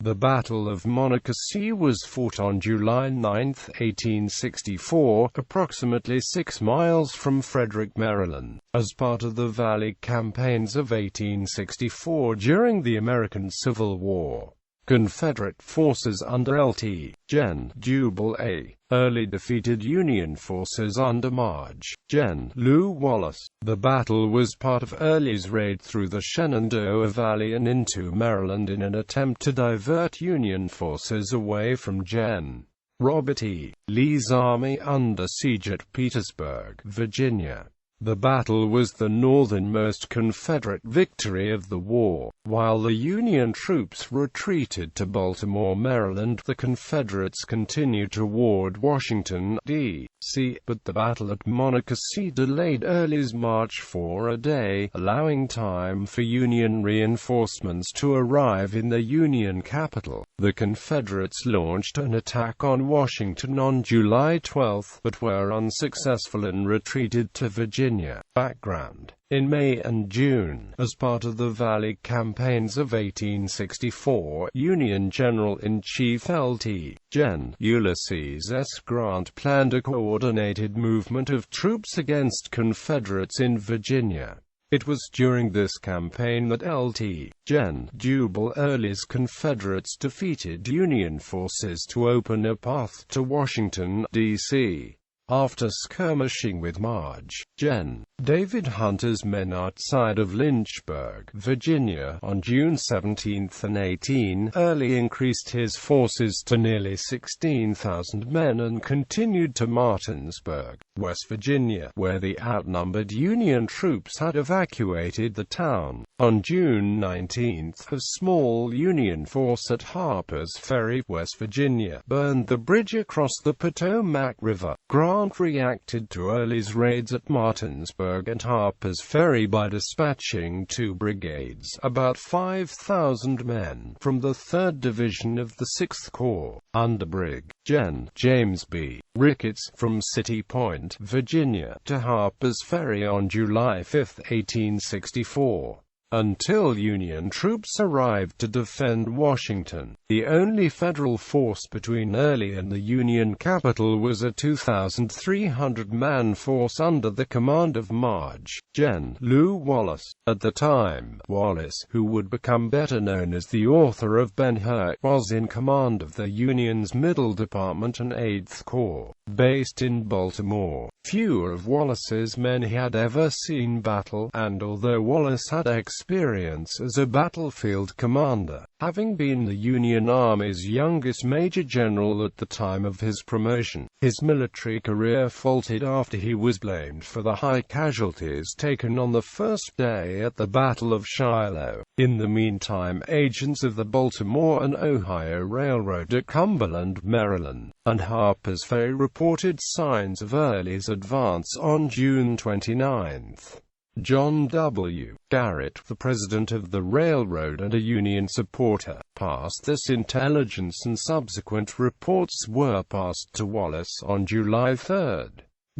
The Battle of Monocacy was fought on July 9, 1864, approximately 6 miles from Frederick, Maryland, as part of the Valley Campaigns of 1864 during the American Civil War. Confederate forces under Lt.Gen.Jubal A. Early defeated Union forces under Maj. Gen. Lew Wallace. The battle was part of Early's raid through the Shenandoah Valley and into Maryland in an attempt to divert Union forces away from Gen. Robert E. Lee's army under siege at Petersburg, Virginia. The battle was the northernmost Confederate victory of the war. While the Union troops retreated to Baltimore, Maryland, the Confederates continued toward Washington, D.C., but the Battle at Monocacy delayed Early's march for a day, allowing time for Union reinforcements to arrive in the Union capital. The Confederates launched an attack on Washington on July 12, but were unsuccessful and retreated to Virginia. Background: in May and June, as part of the Valley Campaigns of 1864, Union General-in-Chief Lt.Gen. Ulysses S. Grant planned a coordinated movement of troops against Confederates in Virginia. It was during this campaign that Lt.Gen. Jubal A's Confederates defeated Union forces to open a path to Washington, D.C. After skirmishing with Maj.Gen. David Hunter's men outside of Lynchburg, Virginia, on June 17 and 18, Early increased his forces to nearly 16,000 men and continued to Martinsburg, West Virginia, where the outnumbered Union troops had evacuated the town. On June 19, a small Union force at Harper's Ferry, West Virginia, burned the bridge across the Potomac River. Grant reacted to Early's raids at Martinsburg and Harper's Ferry by dispatching 2 brigades, about 5,000 men, from the 3rd Division of the 6th Corps, under Brig.Gen. James B. Ricketts, from City Point, Virginia, to Harper's Ferry on July 5, 1864. Until Union troops arrived to defend Washington, the only Federal force between Early and the Union capital was a 2,300-man force under the command of Maj.Gen. Lew Wallace. At the time, Wallace, who would become better known as the author of Ben-Hur, was in command of the Union's Middle Department and 8th Corps, based in Baltimore. Few of Wallace's men had ever seen battle, and although Wallace had experience as a battlefield commander, having been the Union Army's youngest major general at the time of his promotion, his military career faltered after he was blamed for the high casualties taken on the first day at the Battle of Shiloh. In the meantime, agents of the Baltimore and Ohio Railroad at Cumberland, Maryland, and Harper's Ferry reported signs of Early's advance on June 29. John W. Garrett, the president of the railroad and a Union supporter, passed this intelligence, and subsequent reports were passed to Wallace on July 3.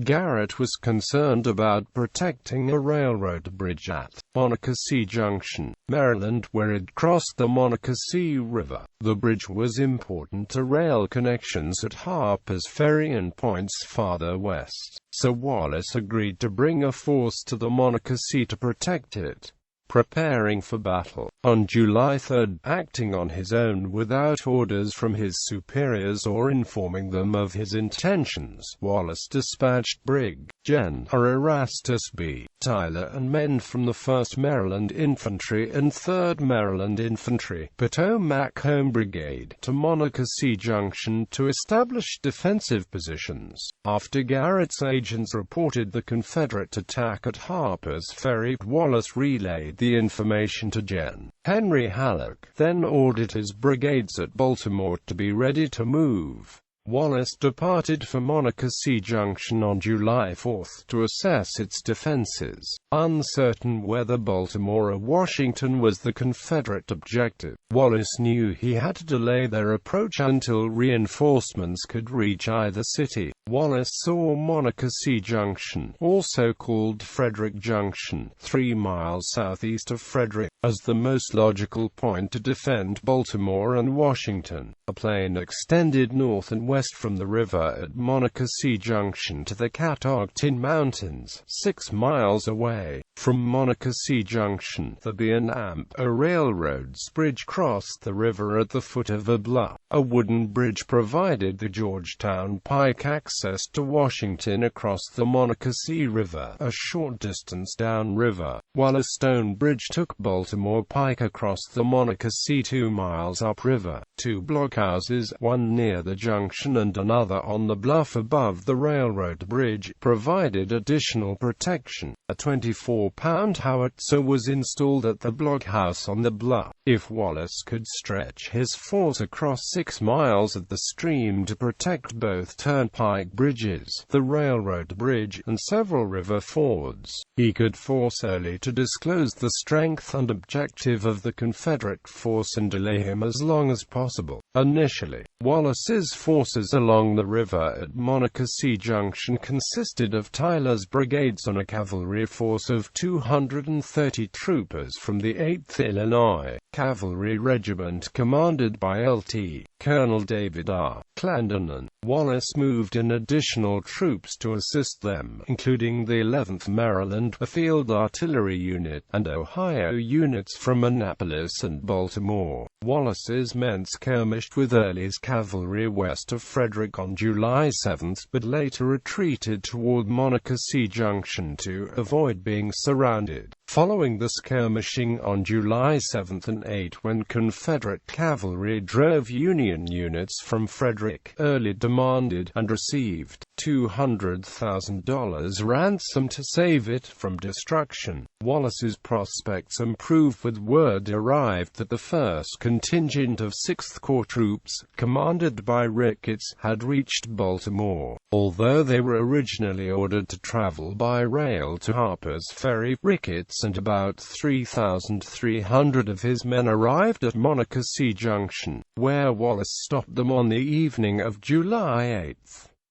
Garrett was concerned about protecting a railroad bridge at Monocacy Junction, Maryland, where it crossed the Monocacy River. The bridge was important to rail connections at Harper's Ferry and points farther west, so Wallace agreed to bring a force to the Monocacy to protect it. Preparing for battle, on July 3, acting on his own without orders from his superiors or informing them of his intentions, Wallace dispatched Brig.Gen. Erastus B. Tyler and men from the 1st Maryland Infantry and 3rd Maryland Infantry, Potomac Home Brigade, to Monocacy Junction to establish defensive positions. After Garrett's agents reported the Confederate attack at Harper's Ferry, Wallace relayed the information to Gen. Henry Halleck, then ordered his brigades at Baltimore to be ready to move. Wallace departed for Monocacy Junction on July 4 to assess its defenses. Uncertain whether Baltimore or Washington was the Confederate objective, Wallace knew he had to delay their approach until reinforcements could reach either city. Wallace saw Monocacy Junction, also called Frederick Junction, 3 miles southeast of Frederick, as the most logical point to defend Baltimore and Washington. A plain extended north and west from the river at Monocacy Junction to the Catoctin Mountains, 6 miles away. From Monocacy Junction, the B&M, a railroad's bridge crossed the river at the foot of a bluff. A wooden bridge provided the Georgetown Pike access to Washington across the Monocacy River, a short distance downriver, while a stone bridge took Baltimore Pike across the Monocacy 2 miles upriver. 2 blockhouses, one near the junction and another on the bluff above the railroad bridge, provided additional protection. A 24-pound howitzer was installed at the blockhouse on the bluff. If Wallace could stretch his force across 6 miles of the stream to protect both turnpike bridges, the railroad bridge, and several river fords, he could force Early to disclose the strength and objective of the Confederate force and delay him as long as possible. Initially, Wallace's forces along the river at Monocacy Junction consisted of Tyler's brigades and a cavalry force of 230 troopers from the 8th Illinois Cavalry Regiment commanded by Lt. Colonel David R. Clarendon. Wallace moved in additional troops to assist them, including the 11th Maryland, a field artillery unit, and Ohio units from Annapolis and Baltimore. Wallace's men skirmished with Early's cavalry west of Frederick on July 7, but later retreated toward Monocacy Junction to avoid being surrounded. Following the skirmishing on July 7 and 8, when Confederate cavalry drove Union units from Frederick, Early demanded and received $200,000 ransom to save it from destruction. Wallace's prospects improved when word arrived that the 1st contingent of 6th Corps troops, commanded by Ricketts, had reached Baltimore. Although they were originally ordered to travel by rail to Harper's Ferry, Ricketts and about 3,300 of his men arrived at Monocacy Junction, where Wallace stopped them on the evening of July 8.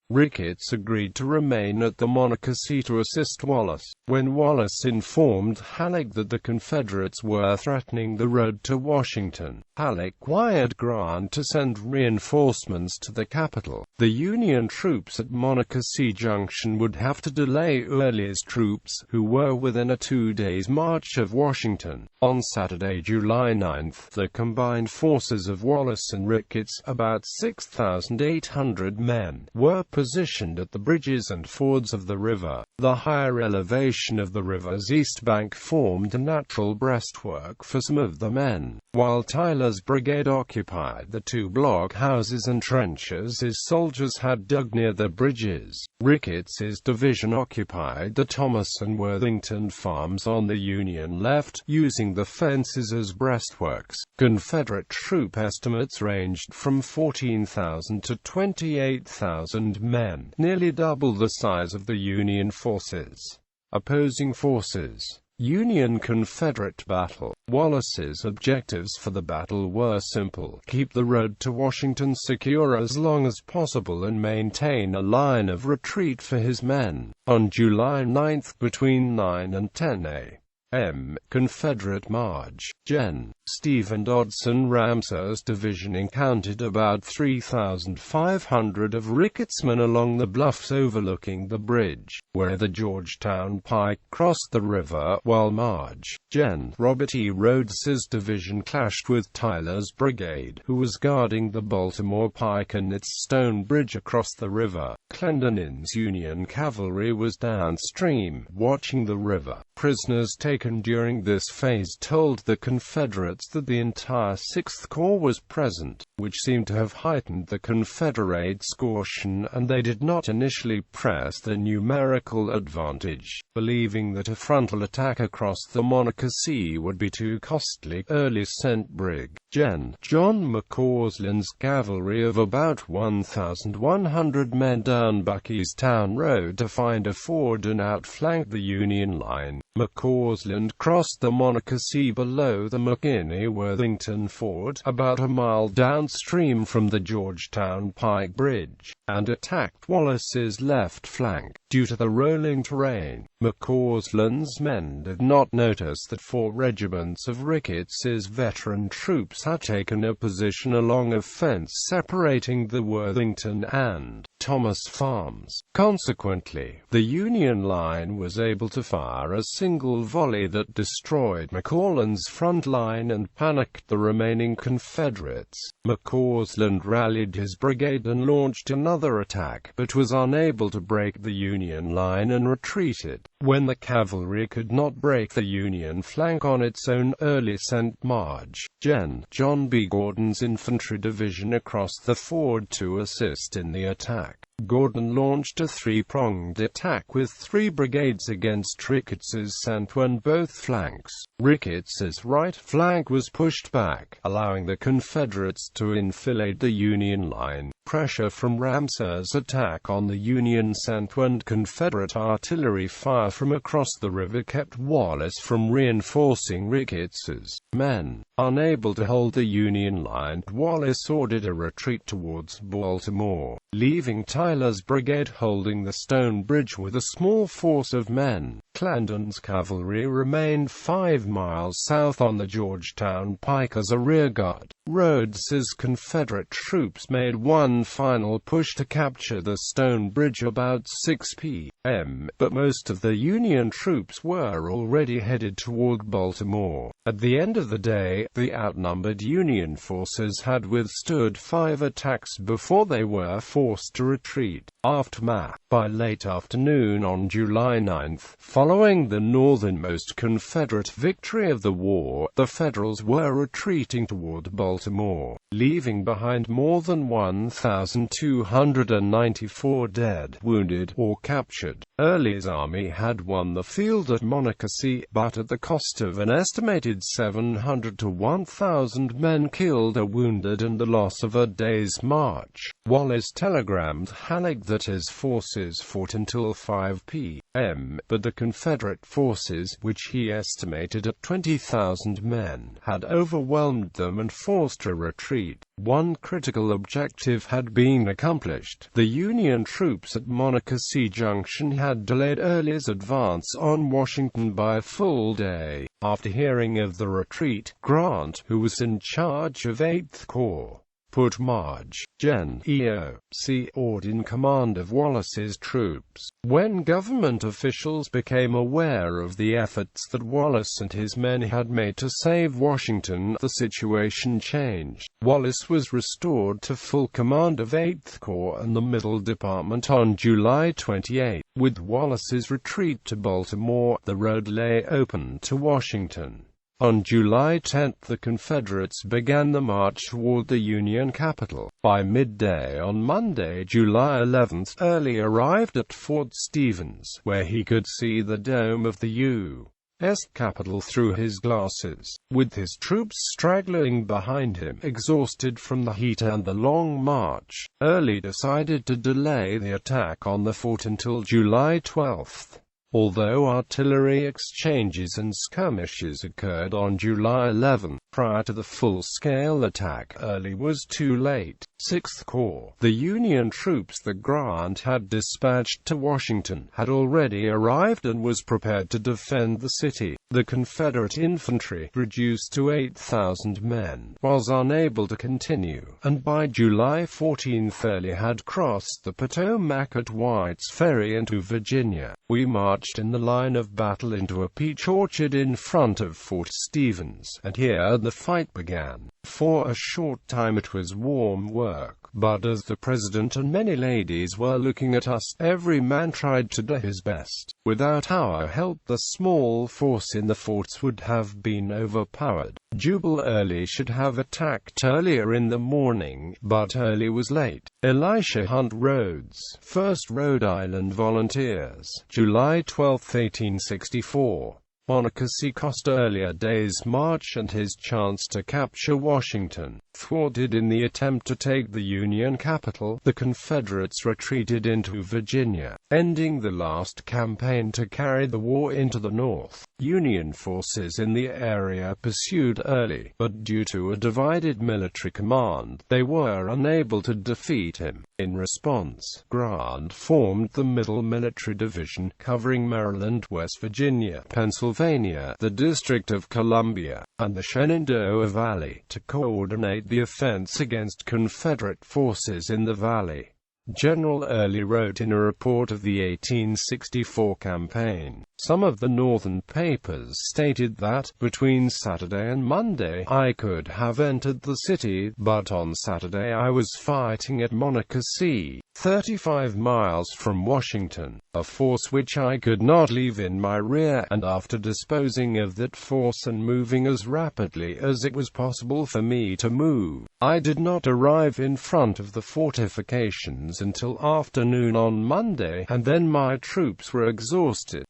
Ricketts agreed to remain at the Monocacy to assist Wallace. When Wallace informed Halleck that the Confederates were threatening the road to Washington, Halleck wired Grant to send reinforcements to the capital. The Union troops at Monocacy Junction would have to delay Early's troops, who were within a 2-day march of Washington. On Saturday, July 9, the combined forces of Wallace and Ricketts, about 6,800 men, were positioned at the bridges and fords of the river. The higher elevation of the river's east bank formed a natural breastwork for some of the men, while Tyler's brigade occupied the 2 blockhouses and trenches his soldiers had dug near the bridges. Ricketts's division occupied the Thomas and Worthington farms on the Union left, using the fences as breastworks. Confederate troop estimates ranged from 14,000 to 28,000 men, nearly double the size of the Union forces. Opposing forces. Union-Confederate battle. Wallace's objectives for the battle were simple: keep the road to Washington secure as long as possible and maintain a line of retreat for his men. On July 9, between 9 and 10 a.m., Confederate March. Gen. Stephen Dodson Ramseur's division encountered about 3,500 of Ricketts' men along the bluffs overlooking the bridge, where the Georgetown Pike crossed the river, while March. Gen. Robert E. Rhodes's division clashed with Tyler's brigade, who was guarding the Baltimore Pike and its stone bridge across the river. Clarendon's Union cavalry was downstream, watching the river. Prisoners taken during this phase told the Confederates that the entire 6th Corps was present, which seemed to have heightened the Confederates' caution, and they did not initially press their numerical advantage, believing that a frontal attack across the Monocacy would be too costly. Early sent Brig. Lt.Gen. John McCausland's cavalry of about 1,100 men down Buckystown Road to find a ford and outflank the Union line. McCausland crossed the Monocacy below the McKinney-Worthington Ford, about a mile downstream from the Georgetown Pike Bridge, and attacked Wallace's left flank. Due to the rolling terrain, McCausland's men did not notice that 4 regiments of Ricketts's veteran troops had taken a position along a fence separating the Worthington and Thomas farms. Consequently, the Union line was able to fire a single volley that destroyed McCausland's front line and panicked the remaining Confederates. McCausland rallied his brigade and launched another attack, but was unable to break the Union line and retreated. When the cavalry could not break the Union flank on its own, Early sent Lt.Gen. John B. Gordon's infantry division across the ford to assist in the attack. Gordon launched a 3-pronged attack with 3 brigades against Ricketts's centre on both flanks. Ricketts's right flank was pushed back, allowing the Confederates to enfilade the Union line. Pressure from Ramseur's attack on the Union centre and Confederate artillery fire from across the river kept Wallace from reinforcing Ricketts's men. Unable to hold the Union line, Wallace ordered a retreat towards Baltimore, leaving Tyler's brigade holding the Stone Bridge with a small force of men. Clarendon's cavalry remained 5 miles south on the Georgetown Pike as a rearguard. Rhodes's Confederate troops made one final push to capture the Stone Bridge about 6 p.m., but most of the Union troops were already headed toward Baltimore. At the end of the day, the outnumbered Union forces had withstood 5 attacks before they were forced to retreat. Aftermath. By late afternoon on July 9, following the northernmost Confederate victory of the war, the Federals were retreating toward Baltimore, leaving behind more than 1,294 dead, wounded, or captured. Early's army had won the field at Monocacy, but at the cost of an estimated 700 to 1,000 men killed or wounded and the loss of a day's march. Wallace telegrammed Halleck that his forces fought until 5 p.m., but the Confederate forces, which he estimated at 20,000 men, had overwhelmed them and forced a retreat. One critical objective had been accomplished. The Union troops at Monocacy Junction had delayed Early's advance on Washington by a full day. After hearing of the retreat, Grant, who was in charge of 8th Corps, put Lt.Gen. E.O.C. Waud in command of Wallace's troops. When government officials became aware of the efforts that Wallace and his men had made to save Washington, the situation changed. Wallace was restored to full command of 8th Corps and the Middle Department on July 28. With Wallace's retreat to Baltimore, the road lay open to Washington. On July 10, the Confederates began the march toward the Union capital. By midday on Monday, July 11, Early arrived at Fort Stevens, where he could see the dome of the U.S. Capitol through his glasses. With his troops straggling behind him, exhausted from the heat and the long march, Early decided to delay the attack on the fort until July 12. Although artillery exchanges and skirmishes occurred on July 11, prior to the full-scale attack, Early was too late. 6th Corps, the Union troops that Grant had dispatched to Washington, had already arrived and was prepared to defend the city. The Confederate infantry, reduced to 8,000 men, was unable to continue, and by July 14 Early had crossed the Potomac at White's Ferry into Virginia. We marched in the line of battle into a peach orchard in front of Fort Stevens, and here the fight began. For a short time it was warm work, but as the President and many ladies were looking at us, every man tried to do his best. Without our help, the small force in the forts would have been overpowered. Jubal Early should have attacked earlier in the morning, but Early was late. Elisha Hunt Rhodes, 1st Rhode Island Volunteers, July 12, 1864. Monocacy cost earlier days' march and his chance to capture Washington. Thwarted in the attempt to take the Union capital, the Confederates retreated into Virginia, ending the last campaign to carry the war into the North. Union forces in the area pursued Early, but due to a divided military command, they were unable to defeat him. In response, Grant formed the Middle Military Division, covering Maryland, West Virginia, Pennsylvania, the District of Columbia, and the Shenandoah Valley, to coordinate the offense against Confederate forces in the valley. General Early wrote in a report of the 1864 campaign. Some of the Northern papers stated that, between Saturday and Monday, I could have entered the city, but on Saturday I was fighting at Monocacy, 35 miles from Washington, a force which I could not leave in my rear, and after disposing of that force and moving as rapidly as it was possible for me to move, I did not arrive in front of the fortifications until afternoon on Monday, and then my troops were exhausted.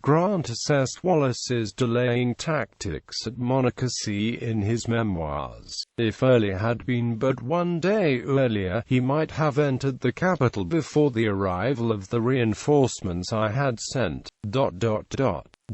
Grant assessed Wallace's delaying tactics at Monocacy in his memoirs. If Early had been but 1 day earlier, he might have entered the capital before the arrival of the reinforcements I had sent.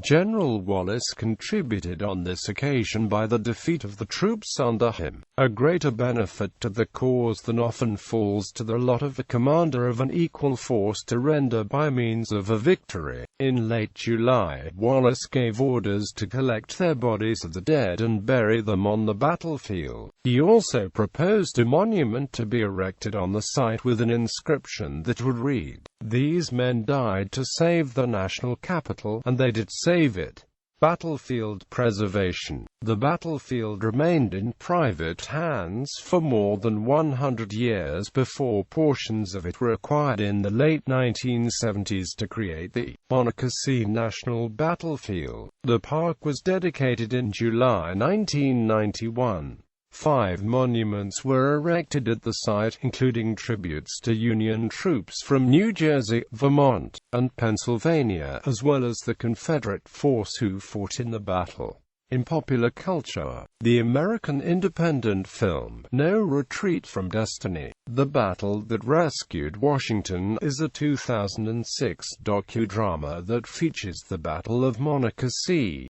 General Wallace contributed on this occasion by the defeat of the troops under him. A greater benefit to the cause than often falls to the lot of a commander of an equal force to render by means of a victory. In late July, Wallace gave orders to collect their bodies of the dead and bury them on the battlefield. He also proposed a monument to be erected on the site with an inscription that would read, "These men died to save the national capital, and they did save it." Battlefield preservation. The battlefield remained in private hands for more than 100 years before portions of it were acquired in the late 1970s to create the Monocacy National Battlefield. The park was dedicated in July 1991. 5 monuments were erected at the site, including tributes to Union troops from New Jersey, Vermont, and Pennsylvania, as well as the Confederate force who fought in the battle. In popular culture, the American independent film, No Retreat from Destiny, The Battle That Rescued Washington, is a 2006 docudrama that features the Battle of Monocacy.